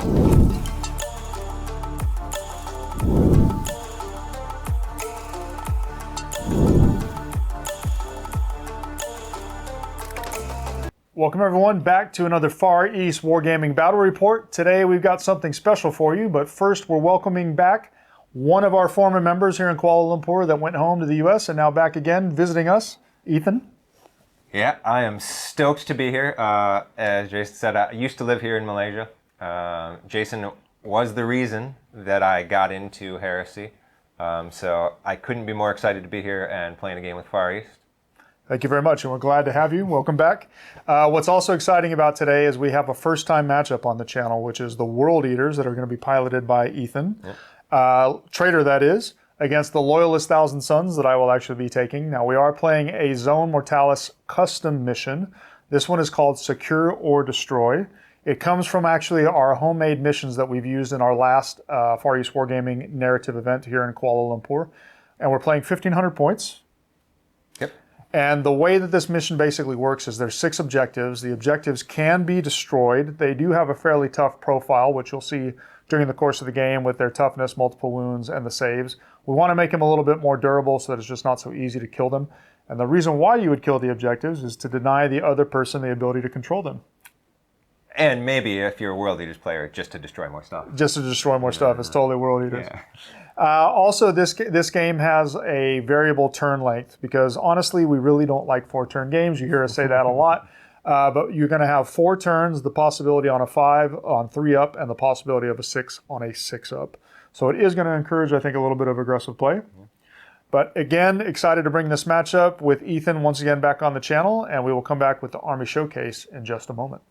Welcome everyone back to another Far East Wargaming Battle Report. Today we've got something special for you, but first we're welcoming back one of our former members here in Kuala Lumpur that went home to the US and now back again visiting us, Ethan. Yeah, I am stoked to be here. As Jason said, I used to live here in Malaysia. Jason was the reason that I got into Heresy, so I couldn't be more excited to be here and playing a game with Far East. Thank you very much, and we're glad to have you. Welcome back. What's also exciting about today is we have a first-time matchup on the channel, which is the World Eaters that are going to be piloted by Ethan, traitor that is, against the Loyalist Thousand Sons that I will actually be taking. Now, we are playing a Zone Mortalis custom mission. This one is called Secure or Destroy. It comes from actually our homemade missions that we've used in our last Far East Wargaming Narrative event here in Kuala Lumpur. And we're playing 1,500 points. And the way that this mission basically works is there's 6 objectives. The objectives can be destroyed. They do have a fairly tough profile, which you'll see during the course of the game with their toughness, multiple wounds, and the saves. We want to make them a little bit more durable so that it's just not so easy to kill them. And the reason why you would kill the objectives is to deny the other person the ability to control them. And maybe if you're a World Eaters player, just to destroy more stuff. Just to destroy more stuff. It's totally World Eaters. Yeah. Also, this game has a variable turn length because honestly, we really don't like 4-turn games. You hear us say that a lot. But you're going to have 4 turns, the possibility on a 5, on 3-up, and the possibility of a 6 on a 6-up. So it is going to encourage, I think, a little bit of aggressive play. But again, excited to bring this matchup with Ethan once again back on the channel, and we will come back with the Army Showcase in just a moment.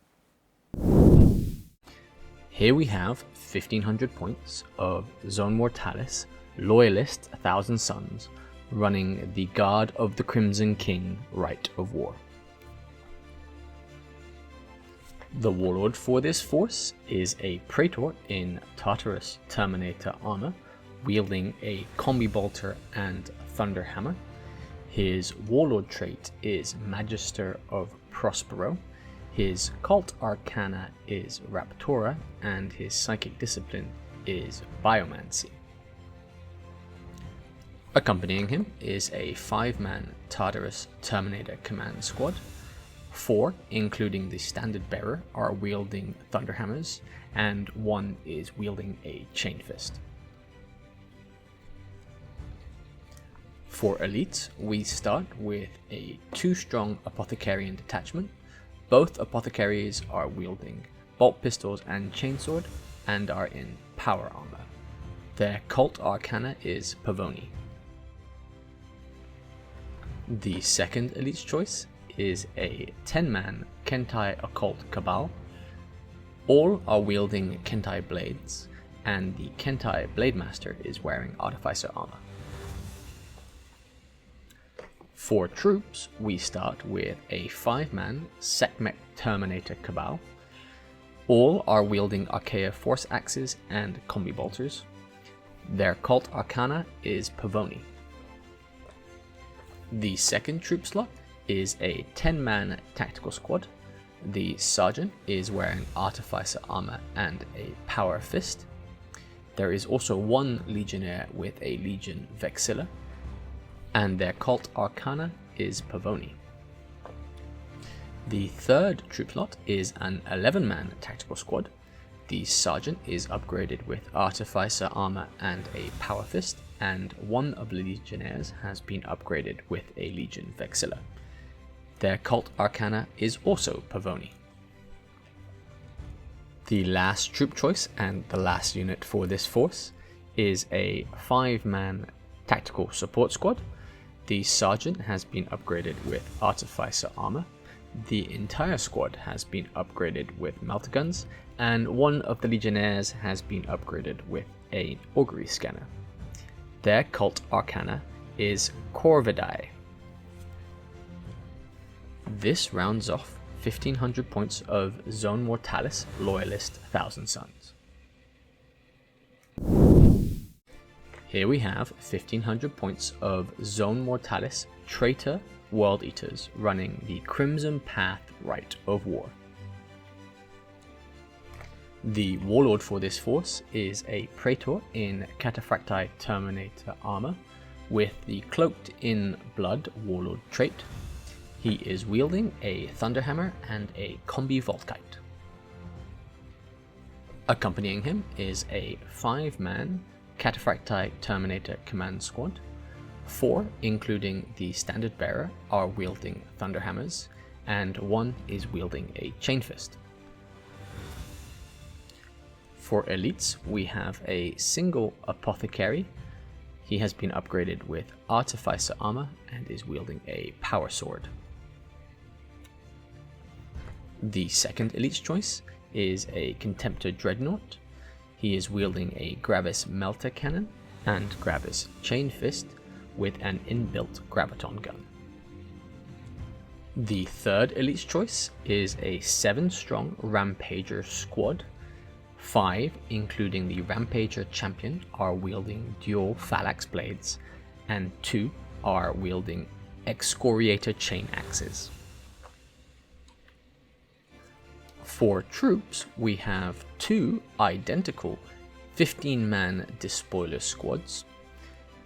Here we have 1,500 points of Zone Mortalis, Loyalist 1,000 Sons, running the Guard of the Crimson King Rite of War. The warlord for this force is a Praetor in Tartarus Terminator armor, wielding a Combi Bolter and Thunder Hammer. His warlord trait is Magister of Prospero. His cult arcana is Raptora, and his psychic discipline is Biomancy. Accompanying him is a 5-man Tartarus Terminator command squad. 4, including the standard bearer, are wielding Thunderhammers, and 1 is wielding a Chain Fist. For elites, we start with a 2-strong Apothecarian detachment. Both apothecaries are wielding bolt pistols and chainsword and are in power armor. Their cult arcana is Pavoni. The second elite's choice is a 10-man Kentai Occult Cabal. All are wielding Kentai blades, and the Kentai Blade Master is wearing Artificer armor. For troops, we start with a 5-man Sekhmet Terminator Cabal. All are wielding Archaea Force Axes and Combi Bolters. Their cult arcana is Pavoni. The second troop slot is a 10-man Tactical Squad. The Sergeant is wearing Artificer armor and a Power Fist. There is also 1 Legionnaire with a Legion Vexilla, and their cult arcana is Pavoni. The third troop slot is an 11-man tactical squad. The sergeant is upgraded with Artificer armor and a Power Fist, and 1 of the legionnaires has been upgraded with a Legion Vexilla. Their cult arcana is also Pavoni. The last troop choice and the last unit for this force is a 5-man tactical support squad. The sergeant has been upgraded with Artificer armor. The entire squad has been upgraded with melter guns, and 1 of the legionnaires has been upgraded with an augury scanner. Their cult arcana is Corvidae. This rounds off 1,500 points of Zone Mortalis Loyalist 1,000 Sons. Here we have 1,500 points of Zone Mortalis Traitor World Eaters running the Crimson Path Rite of War. The warlord for this force is a Praetor in Cataphracti Terminator armor with the Cloaked in Blood warlord trait. He is wielding a Thunderhammer and a Combi Volkite. Accompanying him is a 5-man Cataphracti Terminator command squad. 4, including the standard bearer, are wielding Thunderhammers, and 1 is wielding a Chain Fist. For elites, we have a single Apothecary. He has been upgraded with Artificer armor and is wielding a Power Sword. The second elite's choice is a Contemptor Dreadnought. He is wielding a Gravis Melter Cannon and Gravis Chain Fist with an inbuilt Graviton gun. The third elite's choice is a 7-strong Rampager squad. 5, including the Rampager champion, are wielding dual Phalanx blades, and 2 are wielding Excoriator chain axes. For troops, we have 2 identical 15-man Despoiler squads.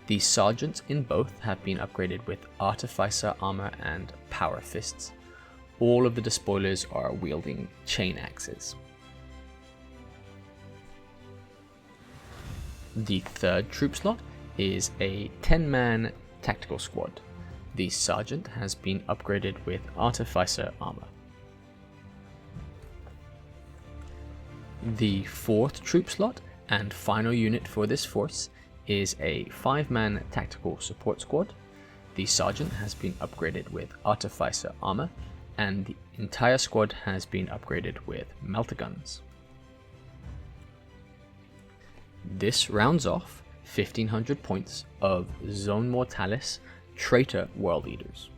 The sergeants in both have been upgraded with Artificer armor and Power Fists. All of the Despoilers are wielding chain axes. The third troop slot is a 10-man tactical squad. The sergeant has been upgraded with Artificer armor. The fourth troop slot and final unit for this force is a 5-man tactical support squad. The sergeant has been upgraded with Artificer armor, and the entire squad has been upgraded with melter guns. This rounds off 1500 points of Zone Mortalis Traitor World Eaters.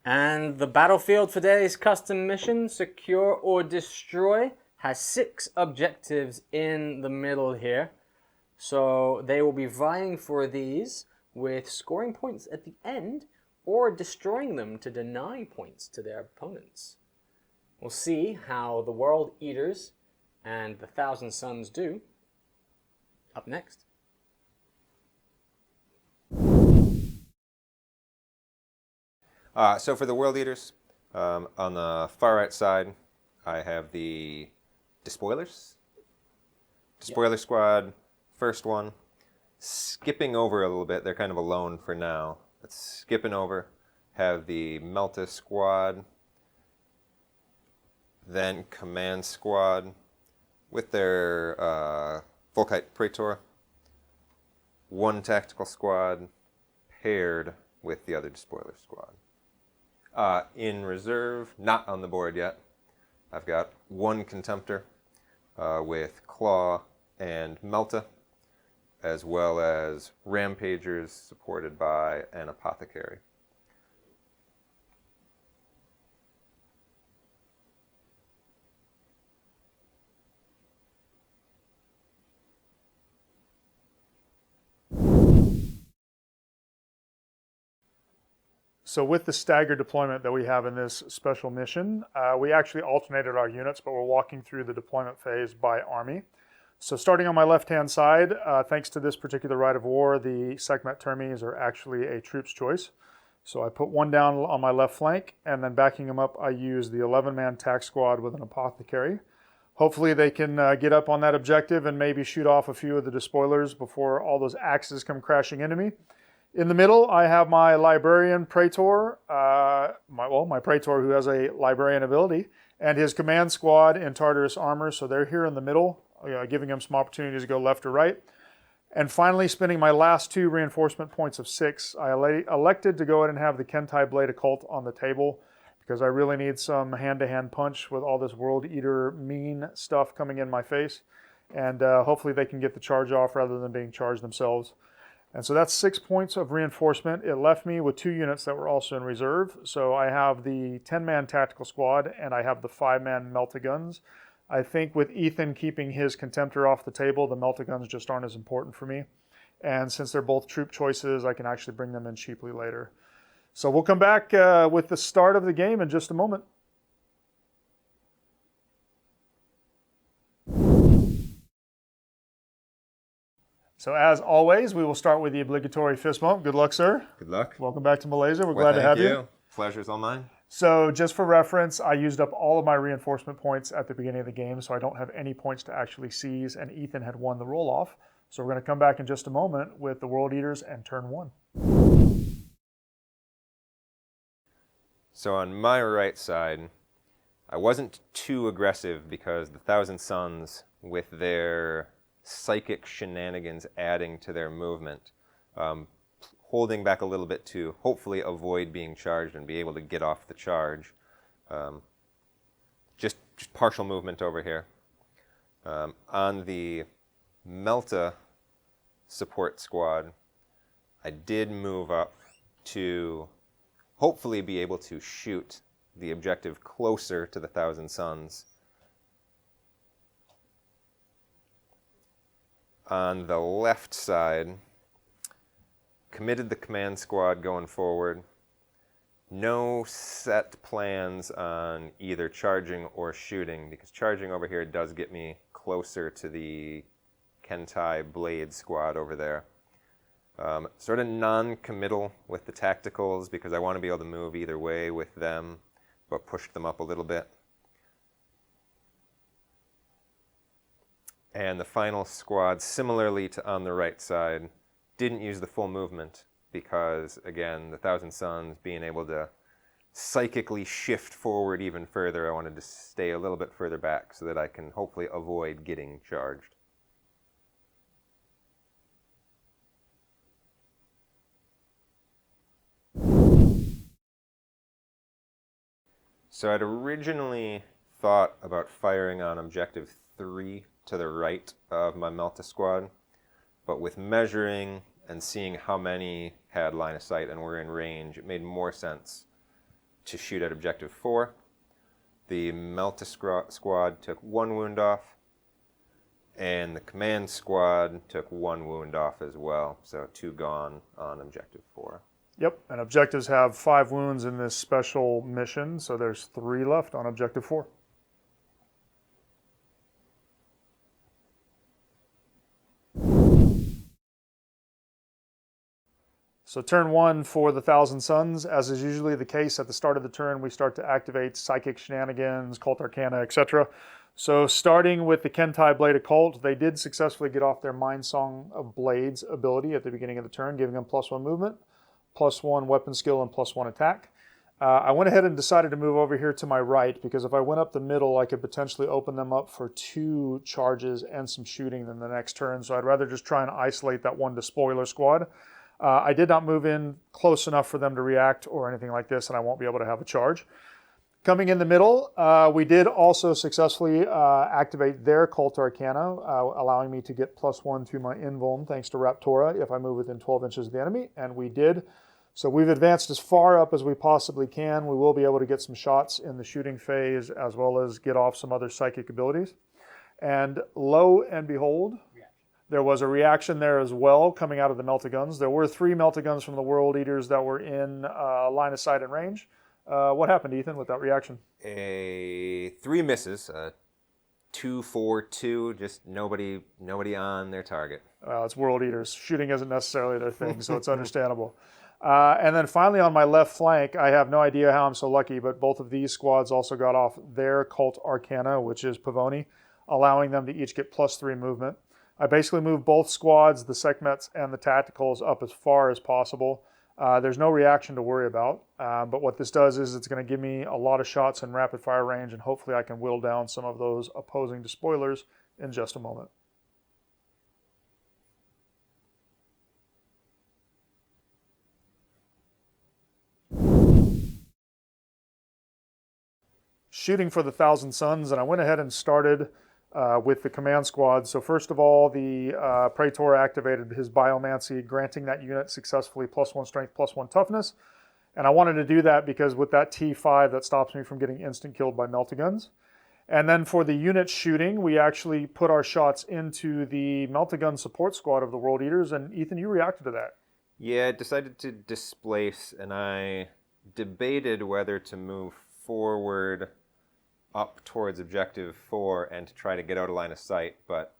And the battlefield for today's custom mission, Secure or Destroy, has 6 objectives in the middle here. So they will be vying for these with scoring points at the end or destroying them to deny points to their opponents. We'll see how the World Eaters and the Thousand Suns do up next. So for the World Eaters, on the far right side, I have the Despoilers. Despoiler squad, first one. Skipping over a little bit, they're kind of alone for now. But skipping over, have the Melta squad, then Command squad with their Volkite Praetor, 1 tactical squad paired with the other Despoiler squad. In reserve, not on the board yet, I've got 1 Contemptor with Claw and Melta, as well as Rampagers supported by an Apothecary. So with the staggered deployment that we have in this special mission, we actually alternated our units, but we're walking through the deployment phase by army. So starting on my left-hand side, thanks to this particular rite of war, the Sekhmet Termes are actually a troop's choice. So I put 1 down on my left flank, and then backing them up, I use the 11-man tac squad with an Apothecary. Hopefully they can get up on that objective and maybe shoot off a few of the Despoilers before all those axes come crashing into me. In the middle, I have my Librarian Praetor, my Praetor who has a Librarian ability, and his command squad in Tartarus armor, so they're here in the middle, giving him some opportunities to go left or right. And finally, spending my last 2 reinforcement points of 6, I elected to go ahead and have the Kentai Blade Occult on the table, because I really need some hand-to-hand punch with all this World Eater mean stuff coming in my face. And hopefully they can get the charge off rather than being charged themselves. And so that's 6 points of reinforcement. It left me with 2 units that were also in reserve. So I have the 10-man tactical squad and I have the 5-man Melta-Guns. I think with Ethan keeping his Contemptor off the table, the Melta-Guns just aren't as important for me. And since they're both troop choices, I can actually bring them in cheaply later. So we'll come back with the start of the game in just a moment. So as always, we will start with the obligatory fist bump. Good luck, sir. Good luck. Welcome back to Malaysia. We're glad to have you. Pleasure's all mine. So just for reference, I used up all of my reinforcement points at the beginning of the game, so I don't have any points to actually seize, and Ethan had won the roll-off. So we're going to come back in just a moment with the World Eaters and turn 1. So on my right side, I wasn't too aggressive because the Thousand Suns, with their psychic shenanigans adding to their movement, holding back a little bit to hopefully avoid being charged and be able to get off the charge. Just partial movement over here. On the Melta support squad, I did move up to hopefully be able to shoot the objective closer to the Thousand Suns. On the left side, committed the command squad going forward. No set plans on either charging or shooting, because charging over here does get me closer to the Kentai Blade squad over there. Sort of non-committal with the tacticals because I want to be able to move either way with them, but push them up a little bit. And the final squad, similarly to on the right side, didn't use the full movement because, again, the Thousand Suns being able to psychically shift forward even further, I wanted to stay a little bit further back so that I can hopefully avoid getting charged. So I'd originally thought about firing on Objective 3 to the right of my Melta squad, but with measuring and seeing how many had line of sight and were in range, it made more sense to shoot at Objective 4. The Melta squad took 1 wound off, and the command squad took 1 wound off as well, so 2 gone on Objective 4. Yep, and objectives have 5 wounds in this special mission, so there's 3 left on Objective 4. So turn 1 for the Thousand Suns. As is usually the case at the start of the turn, we start to activate Psychic Shenanigans, Cult Arcana, etc. So starting with the Kentai Blade Occult, they did successfully get off their Mind Song of Blades ability at the beginning of the turn, giving them +1 movement, +1 weapon skill, and +1 attack. I went ahead and decided to move over here to my right because if I went up the middle, I could potentially open them up for 2 charges and some shooting in the next turn. So I'd rather just try and isolate that one despoiler squad. I did not move in close enough for them to react or anything like this, and I won't be able to have a charge. Coming in the middle, we did also successfully activate their Cult Arcana, allowing me to get +1 to my invuln thanks to Raptora if I move within 12 inches of the enemy, and we did. So we've advanced as far up as we possibly can. We will be able to get some shots in the shooting phase as well as get off some other psychic abilities. And lo and behold, there was a reaction there as well coming out of the Meltaguns. There were 3 Meltaguns from the World Eaters that were in line of sight and range. What happened, Ethan, with that reaction? 3 misses, 2, 4, 2, just nobody on their target. It's World Eaters. Shooting isn't necessarily their thing, so it's understandable. And then finally on my left flank, I have no idea how I'm so lucky, but both of these squads also got off their Cult Arcana, which is Pavoni, allowing them to each get +3 movement. I basically moved both squads, the Sekhmets and the Tacticals, up as far as possible. There's no reaction to worry about, but what this does is it's going to give me a lot of shots in rapid fire range, and hopefully I can whittle down some of those opposing despoilers in just a moment. Shooting for the Thousand Suns, and I went ahead and started with the command squad. So first of all, the Praetor activated his Biomancy, granting that unit successfully +1 strength, +1 toughness. And I wanted to do that because with that T5, that stops me from getting instant killed by Meltaguns. And then for the unit shooting, we actually put our shots into the Meltagun support squad of the World Eaters. And Ethan, you reacted to that. Yeah, I decided to displace, and I debated whether to move forward up towards objective 4 and to try to get out of line of sight, but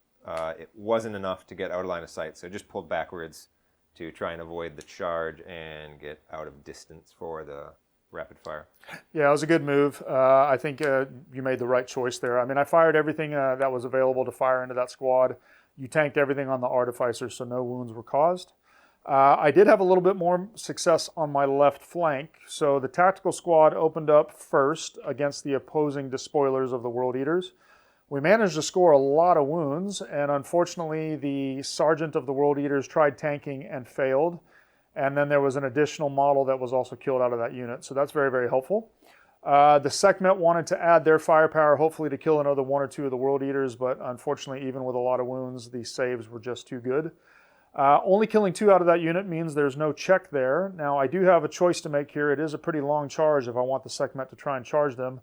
it wasn't enough to get out of line of sight, so I just pulled backwards to try and avoid the charge and get out of distance for the rapid fire. Yeah, it was a good move. I think you made the right choice there. I mean, I fired everything that was available to fire into that squad. You tanked everything on the artificer, so no wounds were caused. I did have a little bit more success on my left flank. So the tactical squad opened up first against the opposing despoilers of the World Eaters. We managed to score a lot of wounds, and unfortunately the sergeant of the World Eaters tried tanking and failed. And then there was an additional model that was also killed out of that unit. So that's very, very helpful. The Sekhmet wanted to add their firepower, hopefully to kill another 1 or 2 of the World Eaters, but unfortunately, even with a lot of wounds, the saves were just too good. Only killing 2 out of that unit means there's no check there. Now, I do have a choice to make here. It is a pretty long charge if I want the Sekhmet to try and charge them.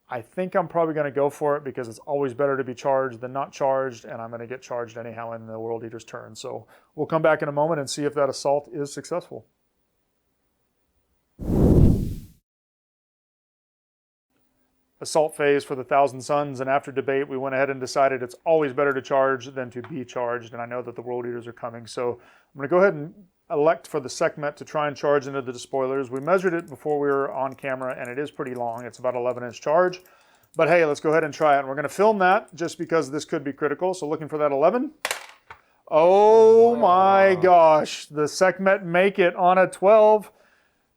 I think I'm probably going to go for it because it's always better to be charged than not charged, and I'm going to get charged anyhow in the World Eater's turn. So we'll come back in a moment and see if that assault is successful. Assault phase for the Thousand Suns, and after debate we went ahead and decided it's always better to charge than to be charged, and I know that the World Eaters are coming, so I'm going to go ahead and elect for the Sekhmet to try and charge into the despoilers. We measured it before we were on camera, and it is pretty long. It's about 11-inch charge, but hey, let's go ahead and try it, and we're going to film that just because this could be critical, so looking for that 11. Oh my gosh, the Sekhmet make it on a 12,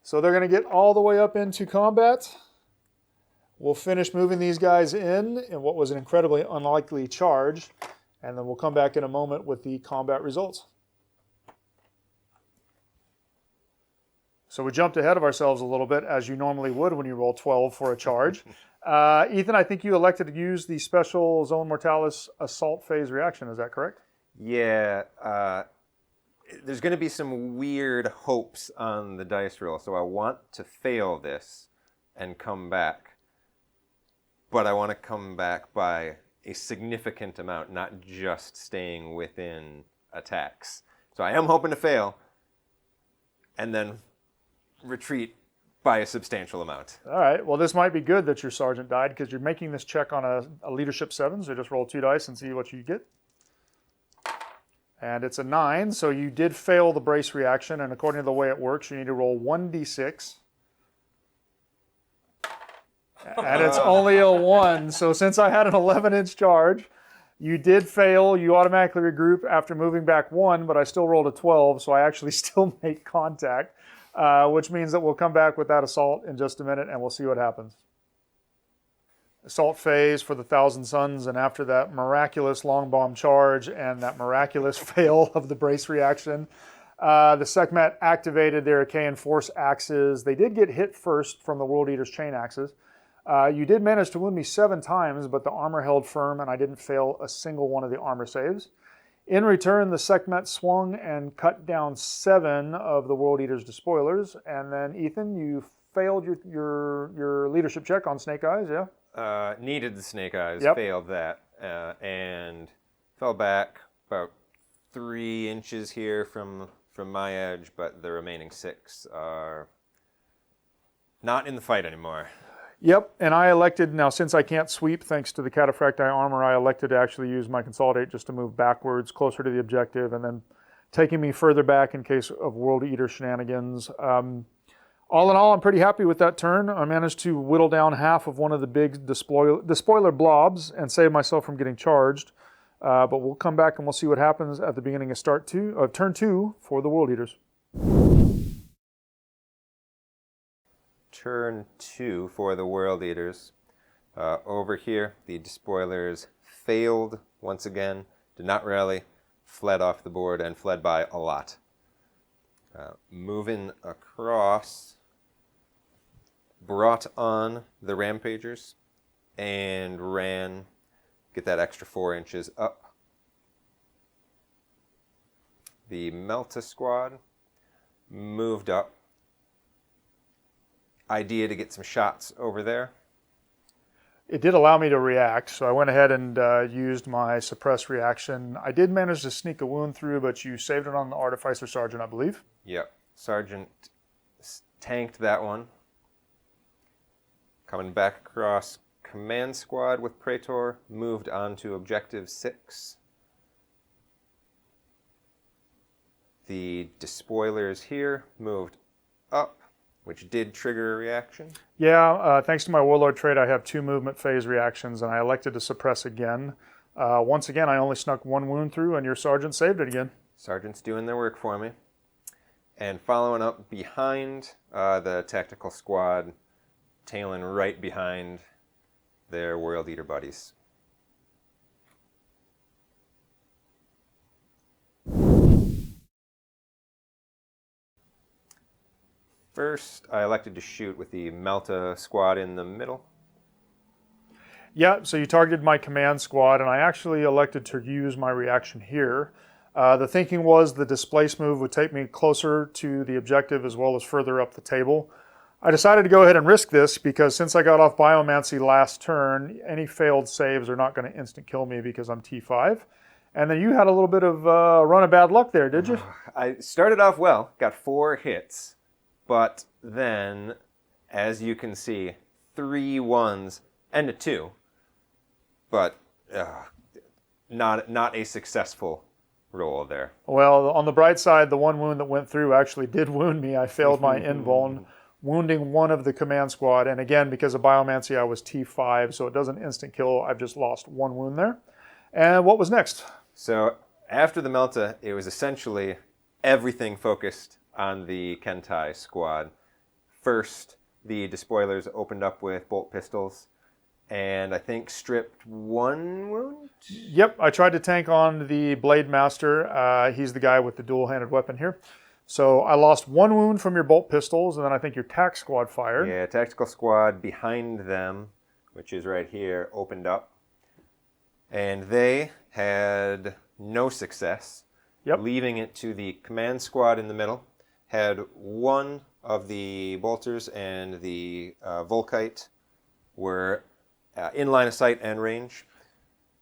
so they're going to get all the way up into combat. We'll finish moving these guys in what was an incredibly unlikely charge, and then we'll come back in a moment with the combat results. So we jumped ahead of ourselves a little bit, as you normally would when you roll 12 for a charge. Ethan, I think you elected to use the special Zone Mortalis assault phase reaction. Is that correct? Yeah, there's going to be some weird hopes on the dice roll, so I want to fail this and come back. But I want to come back by a significant amount, not just staying within attacks. So I am hoping to fail and then retreat by a substantial amount. All right. Well, this might be good that your sergeant died because you're making this check on a leadership 7, so just roll 2 dice and see what you get. And it's a 9, so you did fail the brace reaction, and according to the way it works, you need to roll 1d6. And it's only a 1, so since I had an 11-inch charge, you did fail. You automatically regroup after moving back 1, but I still rolled a 12, so I actually still make contact, which means that we'll come back with that assault in just a minute, and we'll see what happens. Assault phase for the Thousand Suns, and after that miraculous long bomb charge and that miraculous fail of the brace reaction, the Sekhmet activated their Achaean Force axes. They did get hit first from the World Eater's chain axes. You did manage to wound me 7 times, but the armor held firm and I didn't fail a single one of the armor saves. In return, the Sekhmet swung and cut down 7 of the World Eater's despoilers. And then, Ethan, you failed your leadership check on Snake Eyes, yeah? Needed the Snake Eyes, Yep. failed that, and fell back about 3 inches here from my edge, but the remaining 6 are not in the fight anymore. Yep, and I elected, now since I can't sweep thanks to the Cataphracti armor, I elected to actually use my Consolidate just to move backwards, closer to the objective, and then taking me further back in case of World Eater shenanigans. All in all, I'm pretty happy with that turn. I managed to whittle down half of one of the big despoiler blobs and save myself from getting charged. But we'll come back and we'll see what happens at the beginning of turn 2 for the World Eaters. Turn 2 for the World Eaters. Over here, the despoilers failed once again, did not rally, fled off the board, and fled by a lot. Moving across, brought on the Rampagers, and ran, get that extra 4 inches up. The Melta squad moved up. Idea to get some shots over there. it did allow me to react, so I went ahead and used my suppress reaction. I did manage to sneak a wound through, but you saved it on the Artificer Sergeant, I believe. Yep. Sergeant tanked that one. Coming back across command squad with Praetor, moved on to objective 6. The despoilers here moved up, which did trigger a reaction. Yeah, thanks to my Warlord trait, I have 2 movement phase reactions, and I elected to suppress again. Once again, I only snuck 1 wound through, and your Sergeant saved it again. Sergeant's doing their work for me. And following up behind the tactical squad, tailing right behind their World Eater buddies. First, I elected to shoot with the Melta squad in the middle. Yeah, so you targeted my command squad, and I actually elected to use my reaction here. The thinking was the displace move would take me closer to the objective as well as further up the table. I decided to go ahead and risk this because since I got off Biomancy last turn, any failed saves are not going to instant kill me because I'm T5. And then you had a little bit of a run of bad luck there, did you? I started off well, got 4 hits, but then, as you can see, 3 1s and a 2. But not a successful roll there. Well, on the bright side, the 1 wound that went through actually did wound me. I failed my invuln, wounding 1 of the command squad. And again, because of Biomancy, I was T5, so it doesn't instant kill. I've just lost 1 wound there. And what was next? So after the Melta, it was essentially everything focused on the Kentai squad. First, the despoilers opened up with bolt pistols, and I think stripped 1 wound? Yep, I tried to tank on the Blade Master. He's the guy with the dual-handed weapon here. So I lost 1 wound from your bolt pistols, and then I think your tac squad fired. Yeah, tactical squad behind them, which is right here, opened up. And they had no success, leaving it to the command squad in the middle. Had 1 of the bolters and the Volkite were in line of sight and range,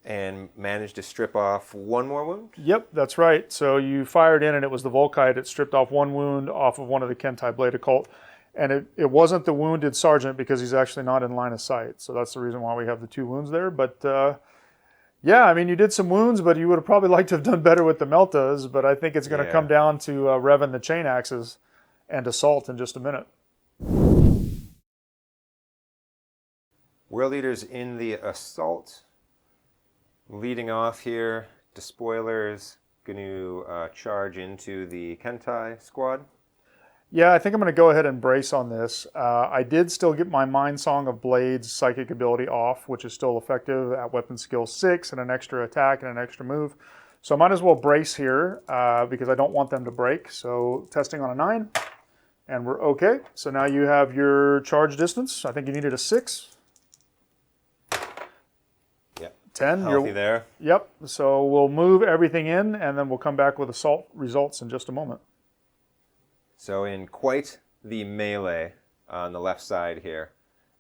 and managed to strip off 1 more wound. Yep, that's right. So you fired in, and it was the Volkite. It stripped off 1 wound off of one of the Kentai Blade Occult. And it wasn't the wounded sergeant because he's actually not in line of sight. So that's the reason why we have the 2 wounds there. But yeah, I mean, you did some wounds, but you would have probably liked to have done better with the Meltas. But I think it's going to come down to revving the chain axes and assault in just a minute. World Eaters in the assault. Leading off here, despoilers going to charge into the Kentai squad. Yeah, I think I'm going to go ahead and brace on this. I did still get my Mind Song of Blades psychic ability off, which is still effective at weapon skill 6 and an extra attack and an extra move. So I might as well brace here because I don't want them to break. So testing on a 9, and we're okay. So now you have your charge distance. I think you needed a 6. 10. Healthy there. Yep. So we'll move everything in, and then we'll come back with assault results in just a moment. So in quite the melee on the left side here,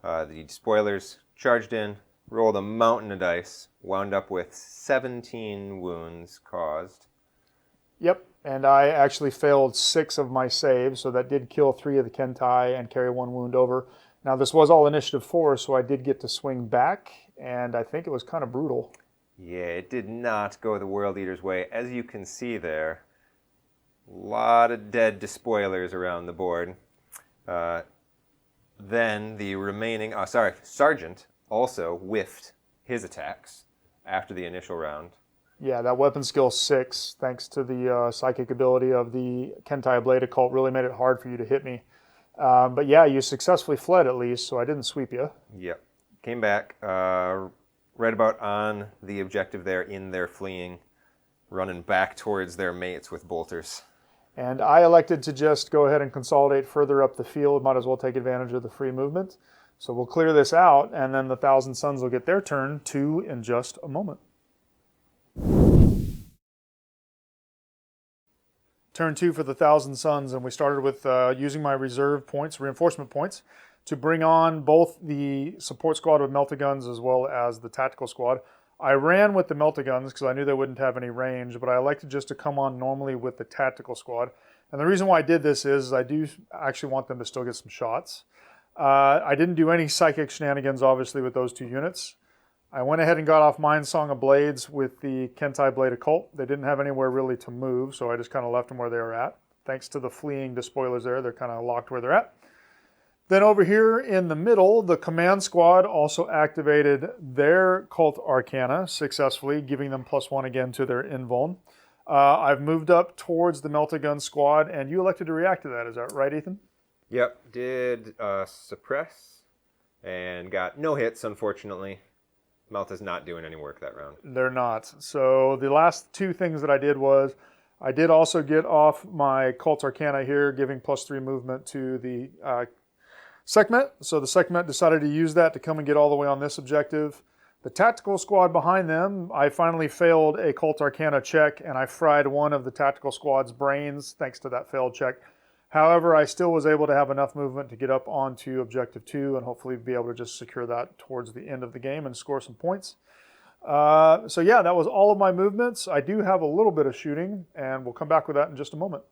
the despoilers charged in, rolled a mountain of dice, wound up with 17 wounds caused. Yep. And I actually failed 6 of my saves, so that did kill 3 of the Kentai and carry 1 wound over. Now this was all initiative 4, so I did get to swing back, and I think it was kind of brutal. Yeah, it did not go the World Eater's way. As you can see there, a lot of dead despoilers around the board. Then the remaining, Sergeant also whiffed his attacks after the initial round. Yeah, that weapon skill 6, thanks to the psychic ability of the Kentai Blade Occult, really made it hard for you to hit me. But yeah, you successfully fled at least, so I didn't sweep you. Yep. Came back right about on the objective there in their fleeing, running back towards their mates with bolters. And I elected to just go ahead and consolidate further up the field. Might as well take advantage of the free movement. So we'll clear this out, and then the Thousand Suns will get their turn too in just a moment. Turn 2 for the Thousand Suns, and we started with using my reserve points, reinforcement points, to bring on both the support squad with melta-guns as well as the tactical squad. I ran with the melta-guns because I knew they wouldn't have any range, but I elected just to come on normally with the tactical squad. And the reason why I did this is I do actually want them to still get some shots. I didn't do any psychic shenanigans, obviously, with those 2 units. I went ahead and got off Mind Song of Blades with the Kentai Blade Occult. They didn't have anywhere really to move, so I just kind of left them where they were at. Thanks to the fleeing despoilers there, they're kind of locked where they're at. Then over here in the middle, the command squad also activated their Cult Arcana successfully, giving them +1 again to their invuln. I've moved up towards the melta-gun squad, and you elected to react to that. Is that right, Ethan? Yep, did suppress and got no hits, unfortunately. Melta's not doing any work that round. They're not. So the last 2 things that I did was I did also get off my Cult Arcana here, giving +3 movement to the Sekhmet. So the Sekhmet decided to use that to come and get all the way on this objective. The tactical squad behind them, I finally failed a Cult Arcana check, and I fried one of the tactical squad's brains thanks to that failed check. However, I still was able to have enough movement to get up onto Objective 2 and hopefully be able to just secure that towards the end of the game and score some points. So yeah, that was all of my movements. I do have a little bit of shooting, and we'll come back with that in just a moment.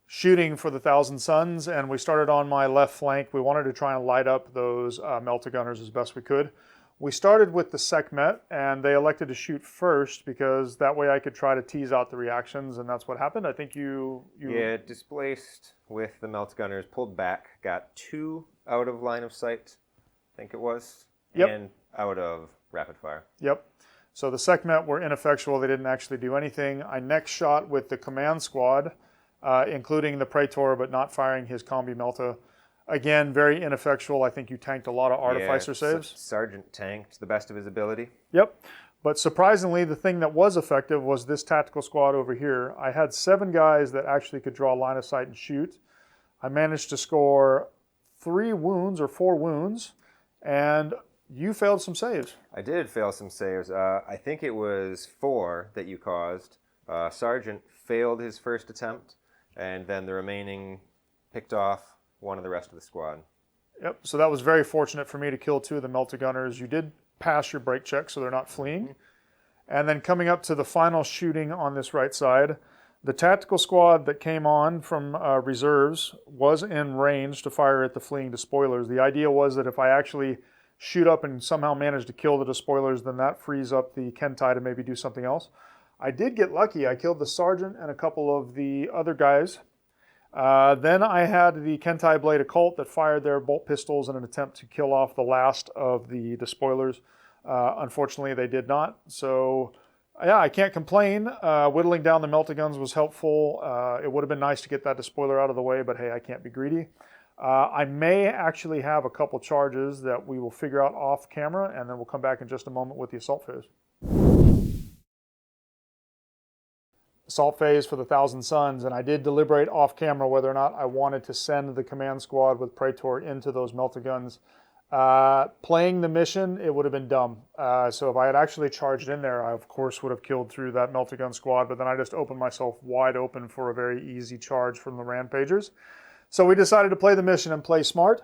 Shooting for the Thousand Suns, and we started on my left flank. We wanted to try and light up those melta-gunners as best we could. We started with the Sekhmet, and they elected to shoot first because that way I could try to tease out the reactions, and that's what happened. I think you... Yeah, displaced with the melta-gunners, pulled back, got 2 out of line of sight, I think it was, Yep. and out of rapid fire. Yep. So the Sekhmet were ineffectual. They didn't actually do anything. I next shot with the command squad, including the Praetor, but not firing his combi melta. Again, very ineffectual. I think you tanked a lot of Artificer saves. Sergeant tanked to the best of his ability. Yep. But surprisingly, the thing that was effective was this tactical squad over here. I had 7 guys that actually could draw line of sight and shoot. I managed to score 3 wounds or 4 wounds, and you failed some saves. I did fail some saves. I think it was 4 that you caused. Sergeant failed his first attempt, and then the remaining picked off one of the rest of the squad. Yep, so that was very fortunate for me to kill 2 of the melta-gunners. You did pass your break check, so they're not fleeing. Mm-hmm. And then coming up to the final shooting on this right side, the tactical squad that came on from reserves was in range to fire at the fleeing despoilers. The idea was that if I actually shoot up and somehow manage to kill the despoilers, then that frees up the Kentai to maybe do something else. I did get lucky. I killed the sergeant and a couple of the other guys. Then I had the Kentai Blade Occult that fired their bolt pistols in an attempt to kill off the last of the despoilers. Unfortunately, they did not. So, yeah, I can't complain. Whittling down the melta-guns was helpful. It would have been nice to get that despoiler out of the way, but hey, I can't be greedy. I may actually have a couple charges that we will figure out off camera, and then we'll come back in just a moment with the assault phase. Assault phase for the Thousand Suns, and I did deliberate off camera whether or not I wanted to send the command squad with Praetor into those melta-guns. Playing the mission, it would have been dumb. So if I had actually charged in there, I of course would have killed through that melta-gun squad, but then I just opened myself wide open for a very easy charge from the Rampagers. So we decided to play the mission and play smart.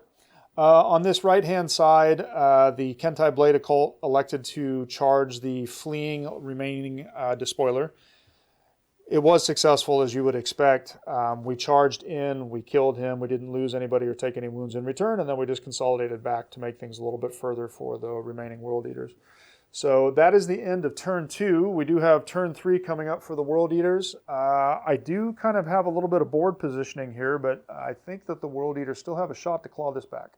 On this right-hand side, the Kentai Blade Occult elected to charge the fleeing remaining despoiler. It was successful, as you would expect. We charged in, we killed him, we didn't lose anybody or take any wounds in return, and then we just consolidated back to make things a little bit further for the remaining World Eaters. So that is the end of turn 2. We do have turn 3 coming up for the World Eaters. I do kind of have a little bit of board positioning here, but I think that the World Eaters still have a shot to claw this back.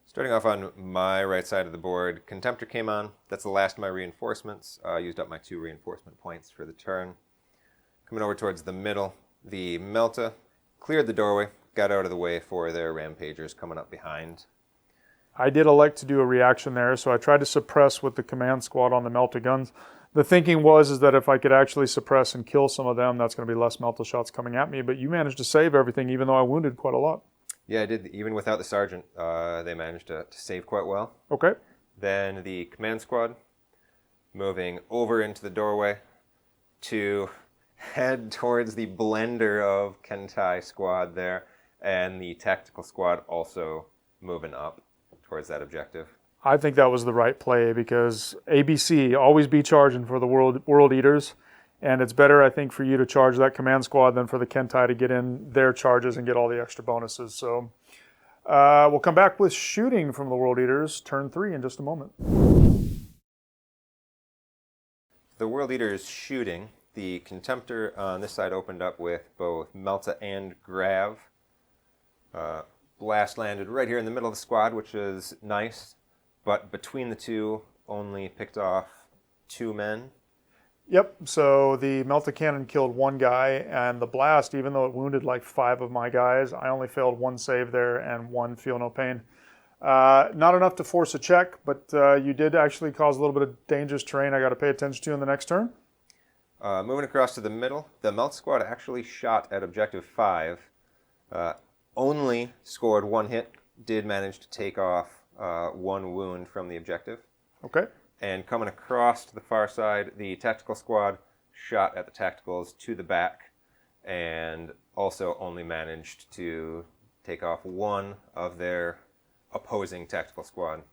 Starting off on my right side of the board, Contemptor came on. That's the last of my reinforcements. Used up my 2 reinforcement points for the turn. Coming over towards the middle, the Melta cleared the doorway, got out of the way for their Rampagers coming up behind. I did elect to do a reaction there, so I tried to suppress with the command squad on the Melta guns. The thinking was that if I could actually suppress and kill some of them, that's going to be less Melta shots coming at me, but you managed to save everything, even though I wounded quite a lot. Yeah, I did. Even without the sergeant, they managed to save quite well. Okay. Then the command squad moving over into the doorway to head towards the blender of Kentai squad there, and the tactical squad also moving up towards that objective. I think that was the right play because ABC, always be charging for the World Eaters. And it's better, I think, for you to charge that command squad than for the Kentai to get in their charges and get all the extra bonuses. So we'll come back with shooting from the World Eaters, turn 3 in just a moment. The World Eaters shooting. The Contemptor on this side opened up with both Melta and Grav. Blast landed right here in the middle of the squad, which is nice. But between the two, only picked off 2 men. Yep, so the Melta Cannon killed 1 guy, and the Blast, even though it wounded like 5 of my guys, I only failed 1 save there and 1 feel no pain. Not enough to force a check, but you did actually cause a little bit of dangerous terrain I got to pay attention to in the next turn. Moving across to the middle, the Melt Squad actually shot at Objective 5. Only scored 1 hit, did manage to take off 1 wound from the objective. Okay. And coming across to the far side, the Tactical Squad shot at the Tacticals to the back and also only managed to take off 1 of their opposing Tactical Squad.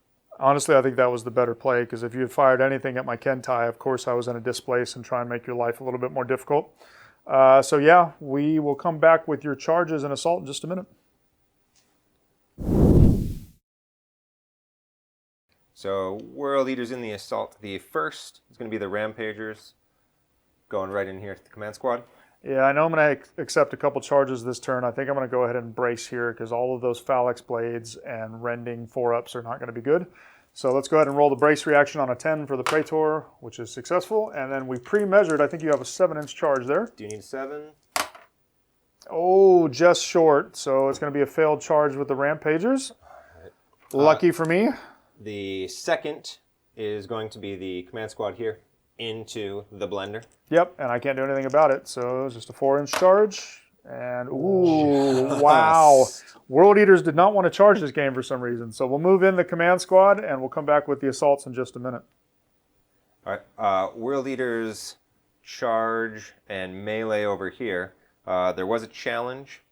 Honestly, I think that was the better play because if you had fired anything at my Kentai, of course I was going to displace and try and make your life a little bit more difficult. So yeah, we will come back with your charges and assault in just a minute. So World Eaters in the assault. The first is going to be the Rampagers, going right in here to the command squad. Yeah, I know I'm going to accept a couple charges this turn. I think I'm going to go ahead and brace here because all of those Phalanx Blades and Rending 4-ups are not going to be good. So let's go ahead and roll the brace reaction on a 10 for the Praetor, which is successful. And then we pre-measured. I think you have a 7-inch charge there. Do you need 7? Oh, just short. So it's going to be a failed charge with the Rampagers. Lucky for me. The second is going to be the command squad here into the blender. Yep, and I can't do anything about it. So it's just a 4-inch charge. And ooh, wow. World Eaters did not want to charge this game for some reason. So we'll move in the command squad and we'll come back with the assaults in just a minute. All right, World Eaters charge and melee over here. There was a challenge,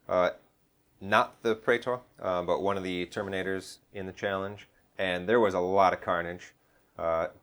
not the Praetor, but one of the Terminators in the challenge. And there was a lot of carnage.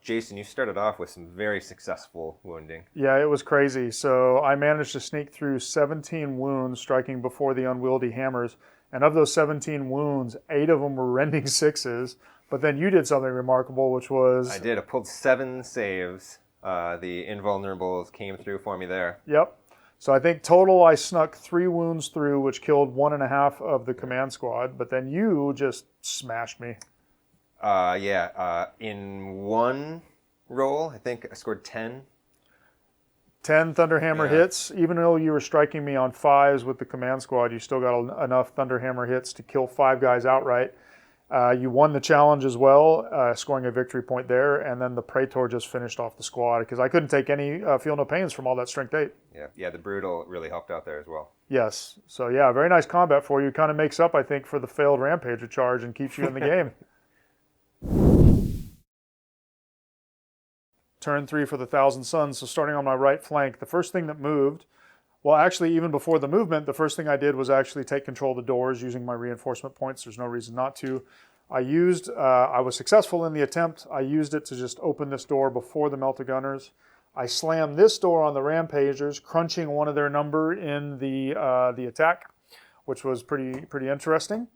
Jason, you started off with some very successful wounding. Yeah, it was crazy. So I managed to sneak through 17 wounds, striking before the unwieldy hammers. And of those 17 wounds, 8 of them were rending 6s. But then you did something remarkable, which was... I did. I pulled 7 saves. The invulnerables came through for me there. Yep. So I think total I snuck 3 wounds through, which killed 1.5 of the command squad. But then you just smashed me. In one roll, I think I scored 10. 10 Thunderhammer hits. Even though you were striking me on 5s with the command squad, you still got enough Thunderhammer hits to kill 5 guys outright. You won the challenge as well, scoring a victory point there, and then the Praetor just finished off the squad because I couldn't take any feel no pains from all that strength 8. Yeah, the Brutal really helped out there as well. Yes. So yeah, very nice combat for you. Kind of makes up, I think, for the failed Rampager charge and keeps you in the game. Turn 3 for the Thousand Suns. So starting on my right flank, the first thing that moved, well, actually, even before the movement, the first thing I did was actually take control of the doors using my reinforcement points. There's no reason not to. I was successful in the attempt. I used it to just open this door before the Melta Gunners. I slammed this door on the Rampagers, crunching one of their number in the attack, which was pretty interesting.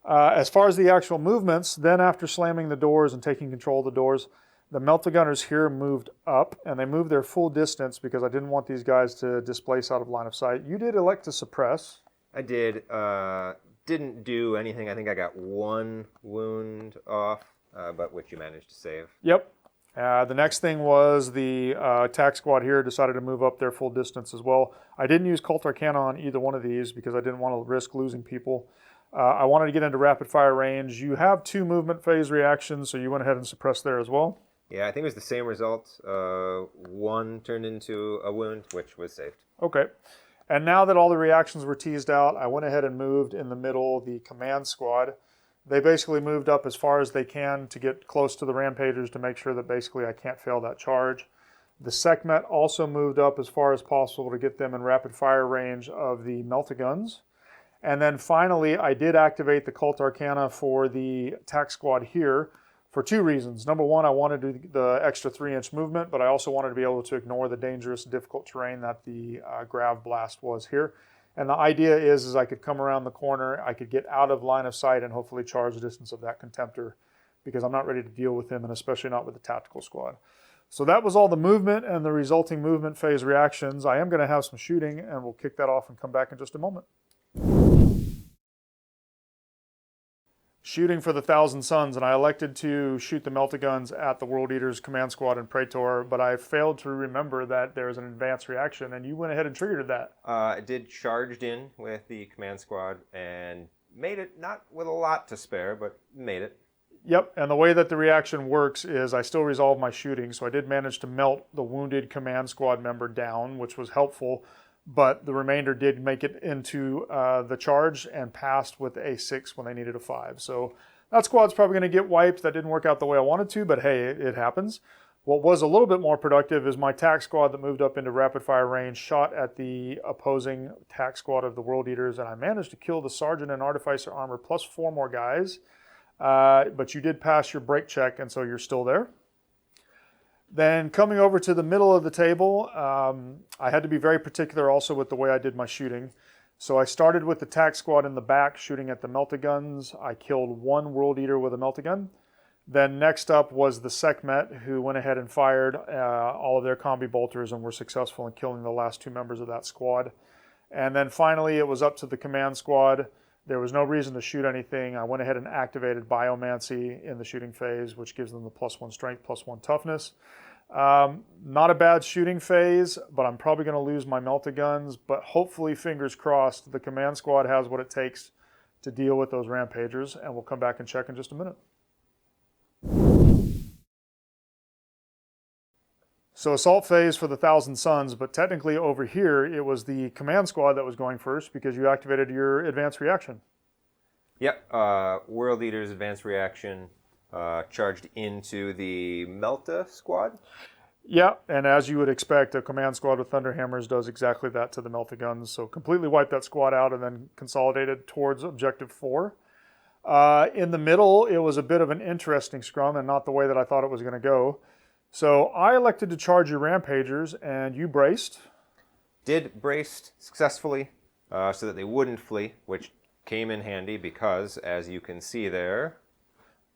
As far as the actual movements, then after slamming the doors and taking control of the doors, the Melta Gunners here moved up, and they moved their full distance because I didn't want these guys to displace out of line of sight. You did elect to suppress. I did. Didn't do anything. I think I got 1 wound off, but which you managed to save. Yep. The next thing was the attack squad here decided to move up their full distance as well. I didn't use Cult Arcana on either one of these because I didn't want to risk losing people. I wanted to get into rapid fire range. You have 2 movement phase reactions, so you went ahead and suppressed there as well. Yeah, I think it was the same result. 1 turned into a wound, which was saved. Okay. And now that all the reactions were teased out, I went ahead and moved in the middle the command squad. They basically moved up as far as they can to get close to the Rampagers to make sure that basically I can't fail that charge. The Sekhmet also moved up as far as possible to get them in rapid fire range of the Meltaguns. And then finally, I did activate the Cult Arcana for the attack squad here for two reasons. Number one, I wanted the extra 3-inch movement, but I also wanted to be able to ignore the dangerous, difficult terrain that the Grav Blast was here. And the idea is I could come around the corner, I could get out of line of sight and hopefully charge the distance of that Contemptor, because I'm not ready to deal with him, and especially not with the tactical squad. So that was all the movement and the resulting movement phase reactions. I am going to have some shooting, and we'll kick that off and come back in just a moment. Shooting for the Thousand Suns, and I elected to shoot the Meltaguns at the World Eaters Command Squad and Praetor, but I failed to remember that there's an advanced reaction, and you went ahead and triggered that. I did charged in with the command squad and made it, not with a lot to spare, but made it. Yep, and the way that the reaction works is I still resolve my shooting, so I did manage to melt the wounded command squad member down, which was helpful, but the remainder did make it into the charge and passed with a 6 when they needed a 5. So that squad's probably going to get wiped. That didn't work out the way I wanted to, but hey, it happens. What was a little bit more productive is my tac squad that moved up into rapid fire range shot at the opposing tac squad of the World Eaters, and I managed to kill the Sergeant and Artificer armor plus 4 more guys. But you did pass your break check, and so you're still there. Then coming over to the middle of the table, I had to be very particular also with the way I did my shooting. So I started with the tac squad in the back shooting at the Meltaguns. I killed 1 World Eater with a Meltagun. Then next up was the Sekhmet, who went ahead and fired all of their combi bolters and were successful in killing the last 2 members of that squad. And then finally it was up to the command squad. There was no reason to shoot anything. I went ahead and activated Biomancy in the shooting phase, which gives them the +1 strength, +1 toughness. Not a bad shooting phase, but I'm probably going to lose my Meltaguns. But hopefully, fingers crossed, the command squad has what it takes to deal with those Rampagers, and we'll come back and check in just a minute. So assault phase for the Thousand Suns, but technically over here, it was the command squad that was going first because you activated your advanced reaction. Yep, World Eaters advanced reaction charged into the Melta squad. Yeah, and as you would expect, a command squad with Thunderhammers does exactly that to the Meltaguns. So completely wiped that squad out and then consolidated towards Objective 4. In the middle, it was a bit of an interesting scrum and not the way that I thought it was going to go. So I elected to charge your Rampagers, and you braced. Did braced successfully so that they wouldn't flee, which came in handy because, as you can see there...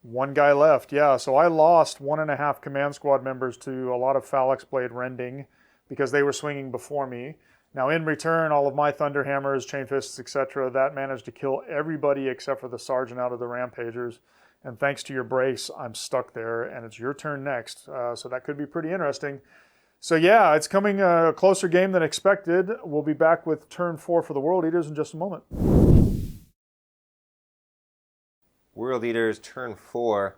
1 guy left, yeah. So I lost 1.5 command squad members to a lot of Phalanx Blade rending because they were swinging before me. Now in return, all of my Thunderhammers, Chain Fists, etc., that managed to kill everybody except for the Sergeant out of the Rampagers. And thanks to your brace, I'm stuck there, and it's your turn next. So that could be pretty interesting. So yeah, it's coming a closer game than expected. We'll be back with turn 4 for the World Eaters in just a moment. World Eaters turn 4.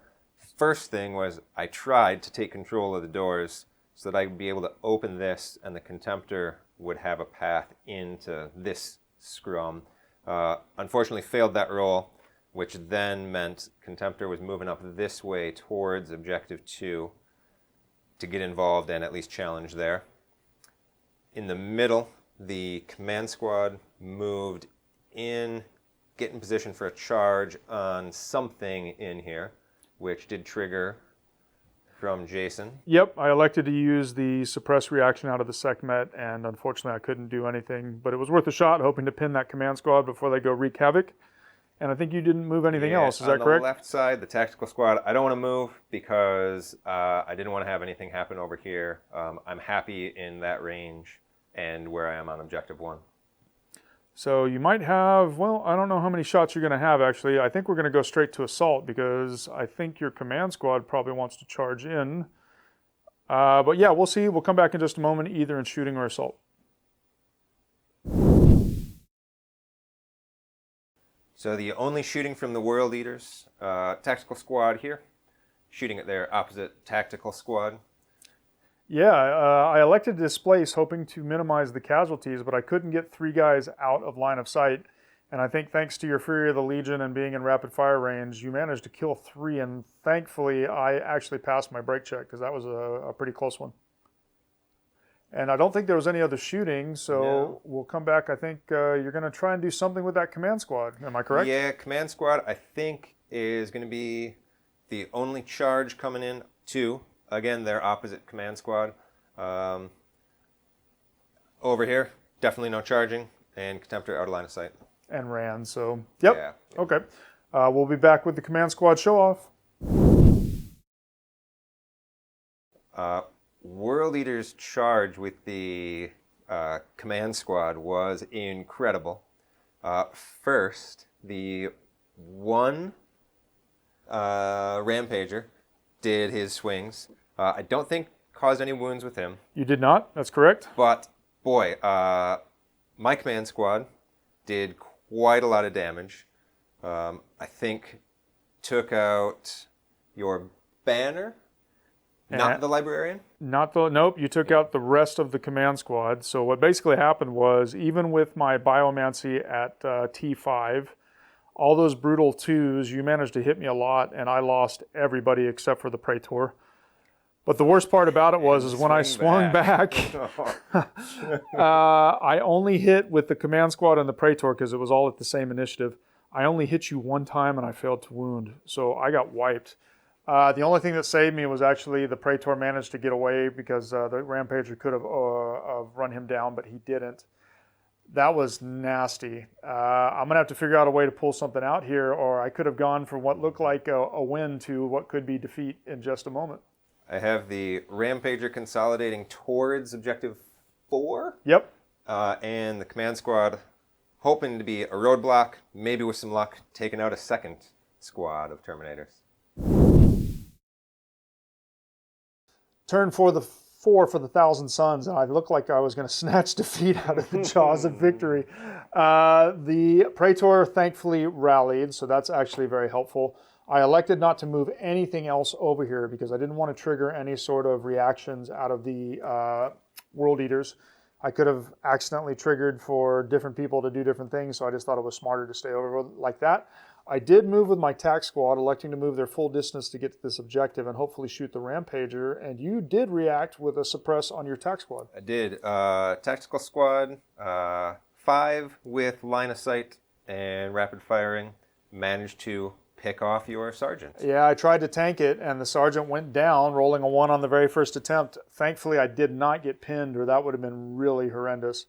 First thing was I tried to take control of the doors so that I would be able to open this, and the Contemptor would have a path into this scrum. Unfortunately, failed that roll, which then meant Contemptor was moving up this way towards Objective 2 to get involved and at least challenge there. In the middle, the command squad moved in, get in position for a charge on something in here, which did trigger from Jason. Yep, I elected to use the suppress reaction out of the Sekhmet, and unfortunately I couldn't do anything, but it was worth a shot, hoping to pin that command squad before they go wreak havoc. And I think you didn't move anything else, is that correct? On the left side, the tactical squad, I don't want to move because I didn't want to have anything happen over here. I'm happy in that range and where I am on Objective 1. So you might have, well, I don't know how many shots you're going to have, actually. I think we're going to go straight to assault because I think your command squad probably wants to charge in. But yeah, we'll see. We'll come back in just a moment, either in shooting or assault. So the only shooting from the World Eaters, tactical squad here, shooting at their opposite tactical squad. Yeah, I elected to displace, hoping to minimize the casualties, but I couldn't get 3 guys out of line of sight. And I think thanks to your Fury of the Legion and being in rapid fire range, you managed to kill 3, and thankfully I actually passed my break check because that was a pretty close one. And I don't think there was any other shooting, so No. we'll come back. I think you're going to try and do something with that command squad. Am I correct? Yeah, command squad, I think, is going to be the only charge coming in. 2. Again, they're opposite command squad. Over here, definitely no charging, and Contemptor out of line of sight. And ran, so yep. Yeah. Okay. We'll be back with the command squad show off. World Eater's charge with the command squad was incredible. First, the one Rampager did his swings. I don't think caused any wounds with him. You did not? That's correct. But, boy, my command squad did quite a lot of damage. I think took out your banner, not the librarian. Nope, you took out the rest of the command squad. So what basically happened was, even with my biomancy at T5, all those brutal 2s, you managed to hit me a lot, and I lost everybody except for the Praetor. But the worst part about it was is when I swung back, I only hit with the command squad and the Praetor because it was all at the same initiative. I only hit you one time and I failed to wound, so I got wiped. The only thing that saved me was actually the Praetor managed to get away because the Rampager could have run him down, but he didn't. That was nasty. I'm going to have to figure out a way to pull something out here, or I could have gone from what looked like a win to what could be defeat in just a moment. I have the Rampager consolidating towards Objective 4. Yep. And the command squad hoping to be a roadblock, maybe with some luck, taking out a second squad of Terminators. Turn for the 4 for the Thousand Suns, and I looked like I was going to snatch defeat out of the jaws of victory. The Praetor thankfully rallied, so that's actually very helpful. I elected not to move anything else over here because I didn't want to trigger any sort of reactions out of the World Eaters. I could have accidentally triggered for different people to do different things, so I just thought it was smarter to stay over like that. I did move with my tac squad, electing to move their full distance to get to this objective and hopefully shoot the Rampager, and you did react with a suppress on your tac squad. I did. Tactical squad, 5 with line of sight and rapid firing, managed to pick off your sergeant. Yeah, I tried to tank it, and the sergeant went down, rolling a 1 on the very first attempt. Thankfully, I did not get pinned, or that would have been really horrendous.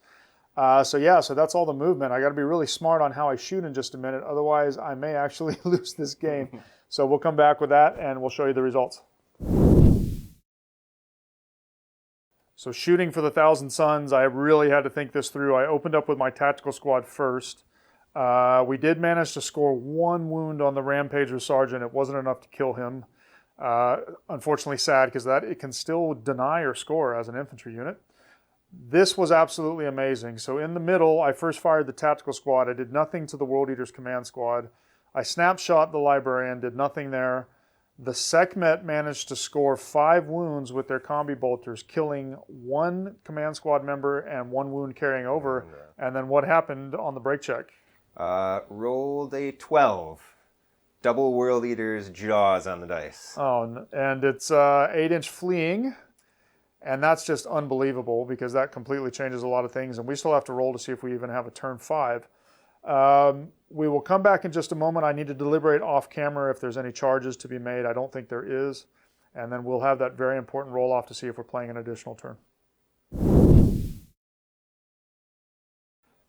So that's all the movement. I got to be really smart on how I shoot in just a minute. Otherwise, I may actually lose this game. So we'll come back with that, and we'll show you the results. So shooting for the Thousand Suns, I really had to think this through. I opened up with my tactical squad first. We did manage to score 1 wound on the Rampager Sergeant. It wasn't enough to kill him. Unfortunately sad, because it can still deny or score as an infantry unit. This was absolutely amazing. So in the middle, I first fired the tactical squad. I did nothing to the World Eaters command squad. I snapshot the librarian, did nothing there. The Sekhmet managed to score 5 wounds with their combi bolters, killing 1 command squad member and 1 wound carrying over. And then what happened on the break check? Rolled a 12. Double World Eater's jaws on the dice. Oh, and it's 8-inch fleeing. And that's just unbelievable because that completely changes a lot of things. And we still have to roll to see if we even have a turn 5. We will come back in just a moment. I need to deliberate off camera if there's any charges to be made. I don't think there is. And then we'll have that very important roll off to see if we're playing an additional turn.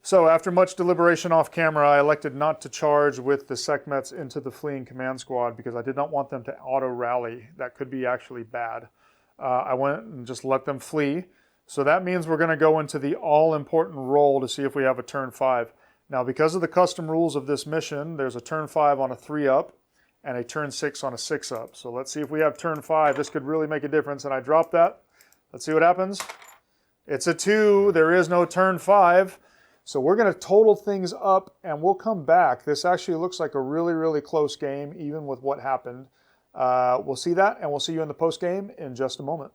So after much deliberation off camera, I elected not to charge with the Sekhmets into the fleeing command squad because I did not want them to auto rally. That could be actually bad. I went and just let them flee. So that means we're going to go into the all-important roll to see if we have a turn 5. Now, because of the custom rules of this mission, there's a turn 5 on a 3-up and a turn 6 on a 6-up. So let's see if we have turn 5. This could really make a difference, and I dropped that. Let's see what happens. It's a 2. There is no turn 5. So we're going to total things up, and we'll come back. This actually looks like a really, really close game, even with what happened. We'll see that, and we'll see you in the post game in just a moment.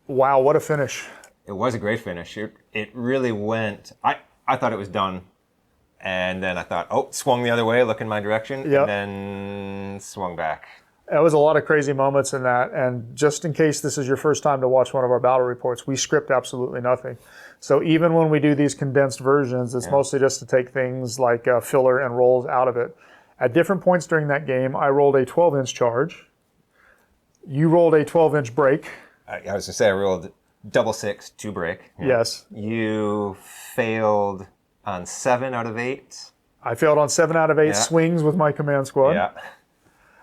Wow, what a finish. It was a great finish. It really went... I thought it was done. And then I thought, swung the other way, look in my direction, Yep. and then swung back. It was a lot of crazy moments in that, and just in case this is your first time to watch one of our battle reports, we script absolutely nothing. So even when we do these condensed versions, it's mostly just to take things like filler and rolls out of it. At different points during that game, I rolled a 12-inch charge. You rolled a 12-inch break. I was going to say I rolled double 6 to break. Yeah. Yes. You failed on 7 out of 8. I failed on 7 out of 8 swings with my command squad. Yeah.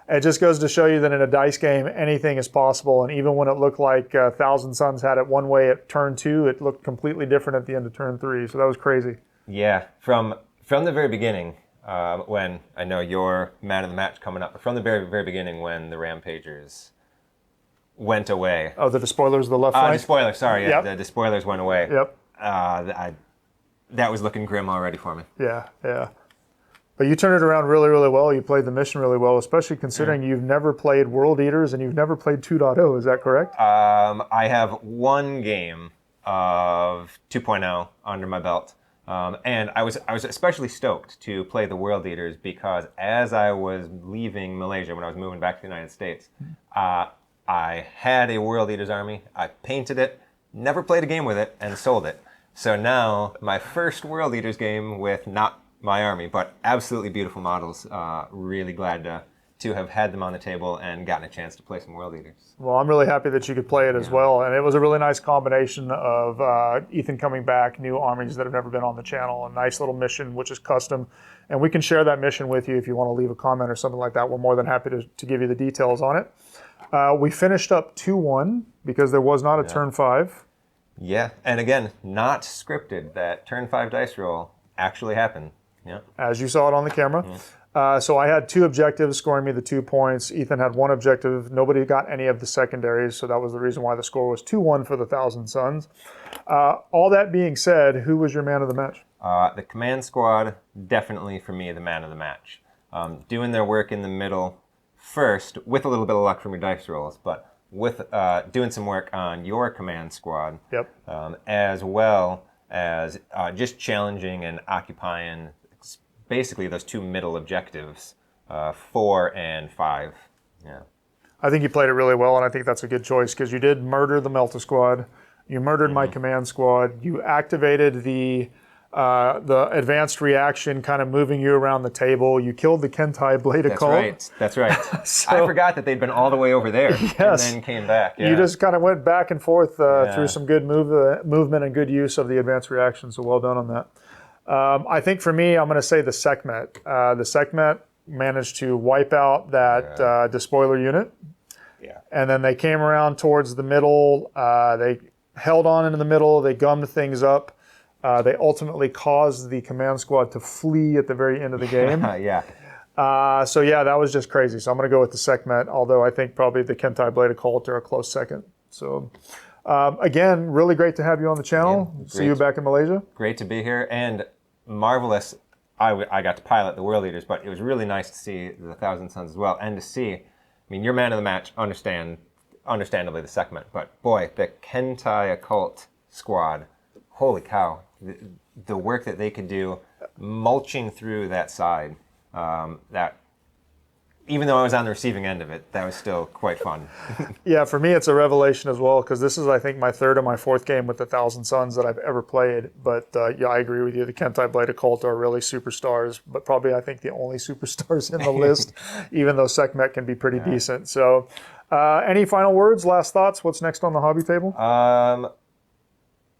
It just goes to show you that in a dice game, anything is possible. And even when it looked like Thousand Suns had it one way at turn 2, it looked completely different at the end of turn 3. So that was crazy. Yeah. From the very beginning, when I know you're man of the match coming up, but from the very, very beginning when the Rampagers went away. Oh, the despoilers, the left flank? The spoilers, sorry. Yeah, Yep. the spoilers went away. Yep. That was looking grim already for me. Yeah, yeah. But you turned it around really, really well. You played the mission really well, especially considering you've never played World Eaters and you've never played 2.0. Is that correct? I have one game of 2.0 under my belt. And I was especially stoked to play the World Eaters because as I was leaving Malaysia, when I was moving back to the United States, I had a World Eaters army. I painted it, never played a game with it, and sold it. So now my first World Eaters game with not my army, but absolutely beautiful models. Really glad to have had them on the table and gotten a chance to play some World Eaters. Well, I'm really happy that you could play it as well. And it was a really nice combination of Ethan coming back, new armies that have never been on the channel, a nice little mission, which is custom. And we can share that mission with you if you want to leave a comment or something like that. We're more than happy to give you the details on it. We finished up 2-1 because there was not a turn 5. Yeah, and again, not scripted. That turn 5 dice roll actually happened. Yeah. As you saw it on the camera. So I had 2 objectives scoring me the 2 points. Ethan had 1 objective. Nobody got any of the secondaries, so that was the reason why the score was 2-1 for the Thousand Suns. All that being said, who was your man of the match? The command squad, definitely for me, the man of the match. Doing their work in the middle first, with a little bit of luck from your dice rolls, but with doing some work on your command squad, as well as just challenging and occupying basically those 2 middle objectives, 4 and 5. Yeah. I think you played it really well, and I think that's a good choice because you did murder the Melta squad. You murdered my command squad. You activated the advanced reaction, kind of moving you around the table. You killed the Kentai Blade of Cult. That's right. I forgot that they'd been all the way over there and then came back. Yeah. You just kind of went back and forth through some good movement and good use of the advanced reaction, so well done on that. I think for me, I'm going to say the Sekhmet. The Sekhmet managed to wipe out that despoiler unit. Yeah. And then they came around towards the middle. They held on into the middle. They gummed things up. They ultimately caused the command squad to flee at the very end of the game. So that was just crazy. So I'm going to go with the Sekhmet, although I think probably the Kentai Blade of Cult are a close second. So again, really great to have you on the channel. See you back in Malaysia. Great to be here and marvelous. I got to pilot the World Eaters, but it was really nice to see the Thousand Suns as well, and to see, you're man of the match, understandably the Sekhmet, but boy, the Kentai Occult squad, holy cow, the work that they could do mulching through that side, that even though I was on the receiving end of it, that was still quite fun. Yeah, for me it's a revelation as well, because this is, I think, my 3rd or my 4th game with the Thousand Suns that I've ever played. But I agree with you. The Kentai Blade of Cult are really superstars, but probably I think the only superstars in the list, even though Sekhmet can be pretty decent. So any final words, last thoughts? What's next on the hobby table?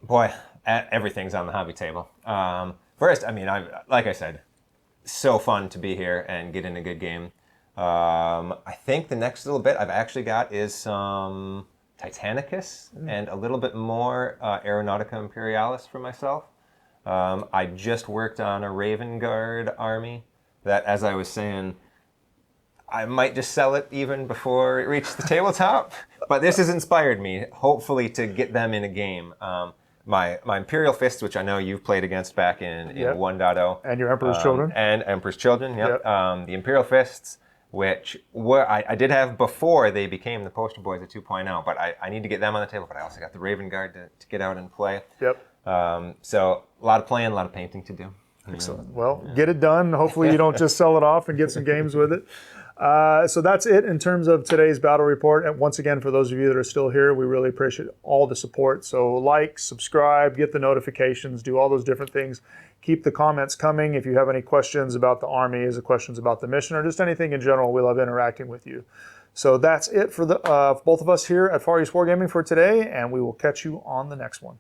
Boy, everything's on the hobby table. First, like I said, so fun to be here and get in a good game. I think the next little bit I've actually got is some Titanicus and a little bit more Aeronautica Imperialis for myself. I just worked on a Raven Guard army that, as I was saying, I might just sell it even before it reaches the tabletop. But this has inspired me, hopefully, to get them in a game. My Imperial Fists, which I know you've played against back in 1.0. And your Emperor's Children. And Emperor's Children, the Imperial Fists, which I did have before they became the poster boys of 2.0, but I need to get them on the table, but I also got the Raven Guard to get out and play. So a lot of playing, a lot of painting to do. Excellent. Well, get it done. Hopefully you don't just sell it off and get some games with it. So that's it in terms of today's battle report. And once again, for those of you that are still here, we really appreciate all the support. So like, subscribe, get the notifications, do all those different things. Keep the comments coming. If you have any questions about the army, questions about the mission, or just anything in general, we love interacting with you. So that's it for the both of us here at Far East Wargaming for today, and we will catch you on the next one.